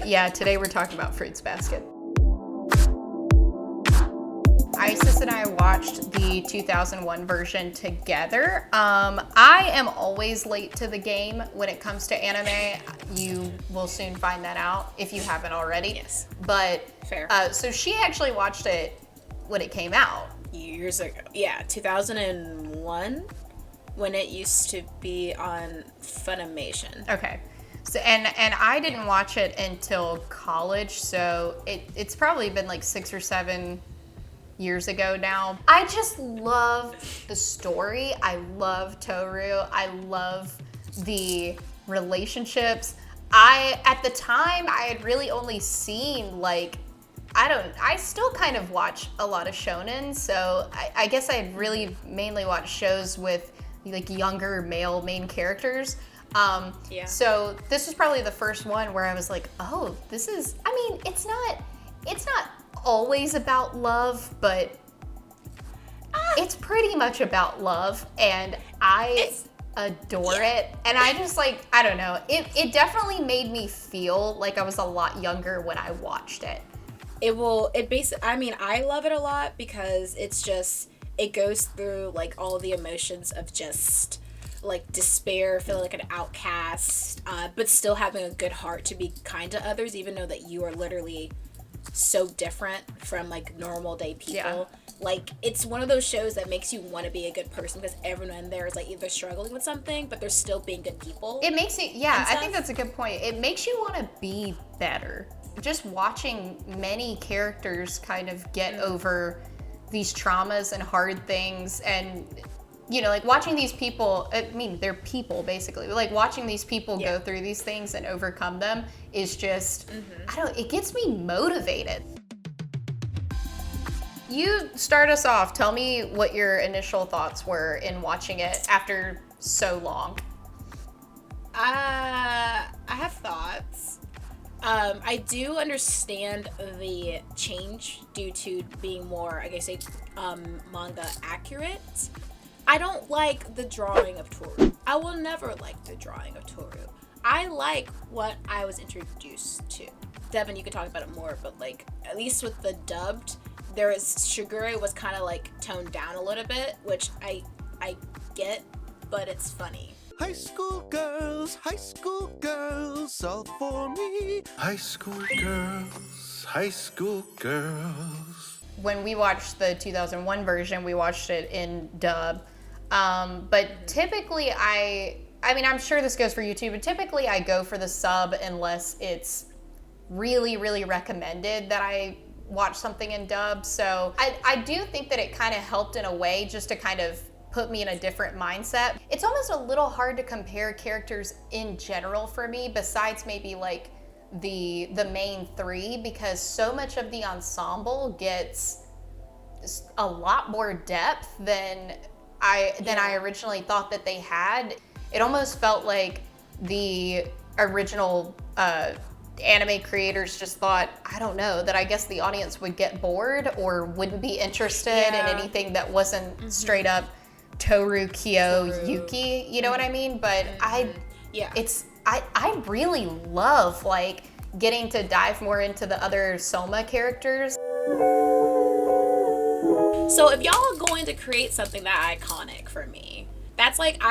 Yeah, today we're talking about Fruits Basket. Isis and I watched the 2001 version together. I am always late to the game when it comes to anime. You will soon find that out if you haven't already. Yes. But Fair. So she actually watched it when it came out. Years ago. Yeah, 2001, when it used to be on Funimation. Okay. So and I didn't watch it until college, so it's probably been like 6 or 7 years ago now. I just love the story. I love Toru. I love the relationships. At the time, I had really only seen like, I still kind of watch a lot of shonen, so I guess I had really mainly watched shows with like younger male main characters. Yeah. So this was probably the first one where I was like, oh, this is, I mean, it's not always about love, but it's pretty much about love, and I adore it. And I just like, I don't know, it definitely made me feel like I was a lot younger when I watched it. I mean, I love it a lot because it goes through like all the emotions of just like despair, feeling like an outcast, but still having a good heart to be kind to others, even though that you are literally so different from like normal day people. Yeah. Like, it's one of those shows that makes you want to be a good person because everyone in there is like either struggling with something, but they're still being good people. It makes you, yeah, I think that's a good point. It makes you want to be better. Just watching many characters kind of get over these traumas and hard things, and you know, like watching these people, I mean, they're people basically, but like watching these people go through these things and overcome them is just, it gets me motivated. You start us off. Tell me what your initial thoughts were in watching it after so long. I have thoughts. I do understand the change due to being more, I guess, manga accurate. I don't like the drawing of Toru. I will never like the drawing of Toru. I like what I was introduced to. Devin, you can talk about it more, but like, at least with the dubbed, Shigure was kind of like toned down a little bit, which I get, but it's funny. High school girls, all for me. High school girls. When we watched the 2001 version, we watched it in dub. But typically I mean, I'm sure this goes for you too, but typically I go for the sub unless it's really, really recommended that I watch something in dub. So I do think that it kind of helped in a way just to kind of put me in a different mindset. It's almost a little hard to compare characters in general for me, besides maybe like the main three, because so much of the ensemble gets a lot more depth than I originally thought that they had. It almost felt like the original anime creators just thought, I don't know, that I guess the audience would get bored or wouldn't be interested in anything that wasn't straight up Toru, Kyo, Yuki, you know what I mean? But I really love like getting to dive more into the other Soma characters. So if y'all are going to create something that iconic for me, that's like,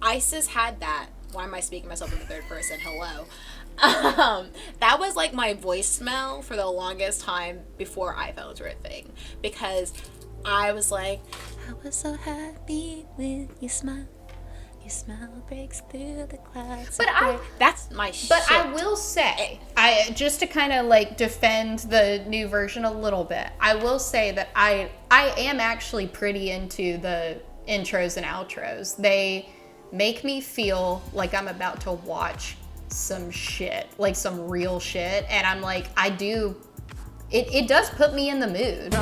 Isis had that. Why am I speaking myself in the third person? Hello. That was like my voicemail for the longest time before iPhones were a thing, because I was like, I was so happy with your smile. Your smile breaks through the clouds. But that's my shit. But I will say, just to kind of like defend the new version a little bit, I will say that I am actually pretty into the intros and outros. They make me feel like I'm about to watch some shit, like some real shit, and I'm like, it does put me in the mood.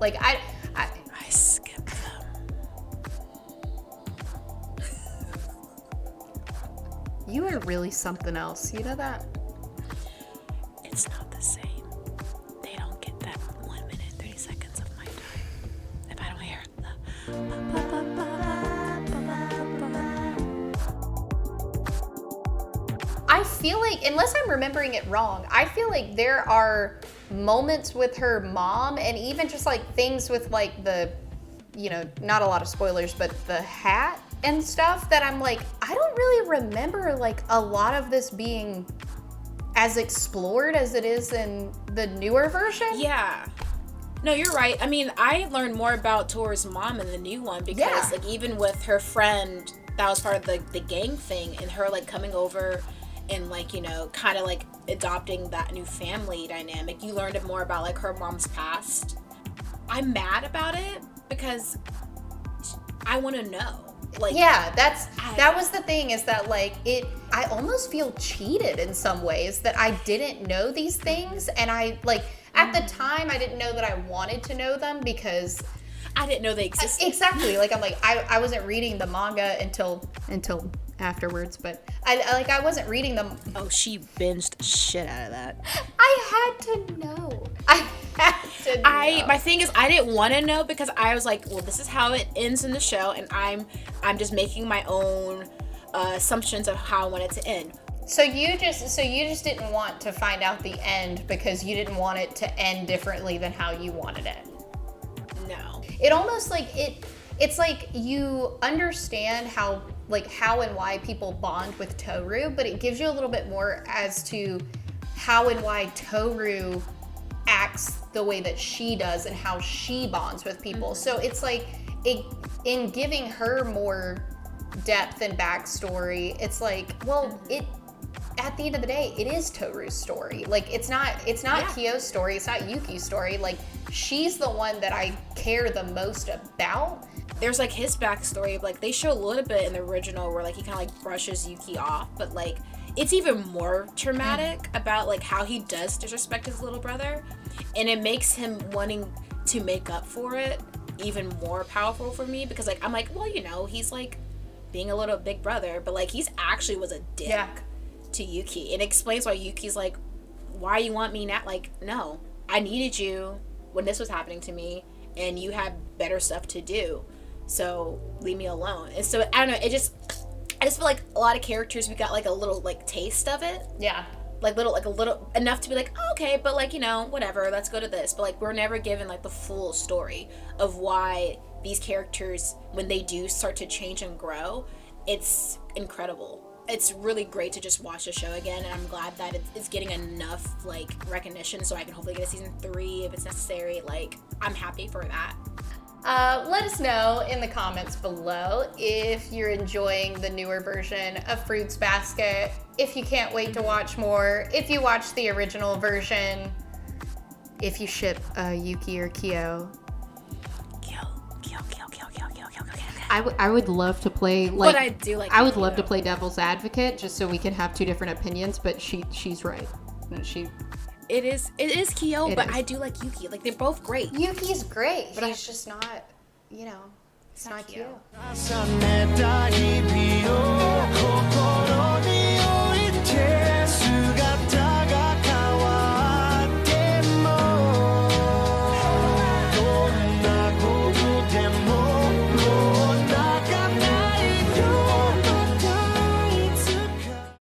Like I skip them. You are really something else. You know that? It's not the same. They don't get that 1 minute, 30 seconds I feel like, unless I'm remembering it wrong, I feel like there are moments with her mom and even just like things with like the, you know, not a lot of spoilers, but the hat and stuff that I'm like, I don't really remember like a lot of this being as explored as it is in the newer version. Yeah. No, you're right. I mean, I learned more about Toru's mom in the new one because, like, even with her friend that was part of the gang thing and her, like, coming over and, like, you know, kind of, like, adopting that new family dynamic, you learned more about, like, her mom's past. I'm mad about it because I want to know. Like, yeah, that was the thing, is that like I almost feel cheated in some ways that I didn't know these things, and I like at the time I didn't know that I wanted to know them because I didn't know they existed. Exactly. Like I'm like I wasn't reading the manga until afterwards, but I wasn't reading them. Oh, she binged shit out of that. I had to know. My thing is, I didn't want to know because I was like, well, this is how it ends in the show, and I'm just making my own assumptions of how I want it to end. So you just didn't want to find out the end because you didn't want it to end differently than how you wanted it. No. It almost like it's like you understand how and why people bond with Toru, but it gives you a little bit more as to how and why Toru acts the way that she does and how she bonds with people. So it's like in giving her more depth and backstory, it's like, well, at the end of the day, it is Toru's story. Like it's not Kyo's story, it's not Yuki's story. Like she's the one that I care the most about. There's like his backstory, like they show a little bit in the original where like he kind of like brushes Yuki off, but like it's even more traumatic about like how he does disrespect his little brother, and it makes him wanting to make up for it even more powerful for me because like I'm like, well, you know, he's like being a little big brother, but like he's actually was a dick to Yuki. It explains why Yuki's like, why you want me now? Like, no, I needed you when this was happening to me, and you had better stuff to do, so leave me alone. And so I don't know, I just feel like a lot of characters we got like a little like taste of it. Yeah. Like a little enough to be like, oh, okay, but like, you know, whatever, let's go to this. But like we're never given like the full story of why these characters, when they do start to change and grow, it's incredible. It's really great to just watch the show again, and I'm glad that it's getting enough like recognition so I can hopefully get a season 3 if it's necessary. Like I'm happy for that. Let us know in the comments below if you're enjoying the newer version of Fruits Basket, if you can't wait to watch more, if you watched the original version, if you ship Yuki or Kyo. I would love to play like. But I do like. I would love to play devil's advocate just so we can have two different opinions. But she's right. It is Kyo, but is. I do like Yuki. Like they're both great. Yuki's great, but he's just not. You know, it's not Kyo. Kyo.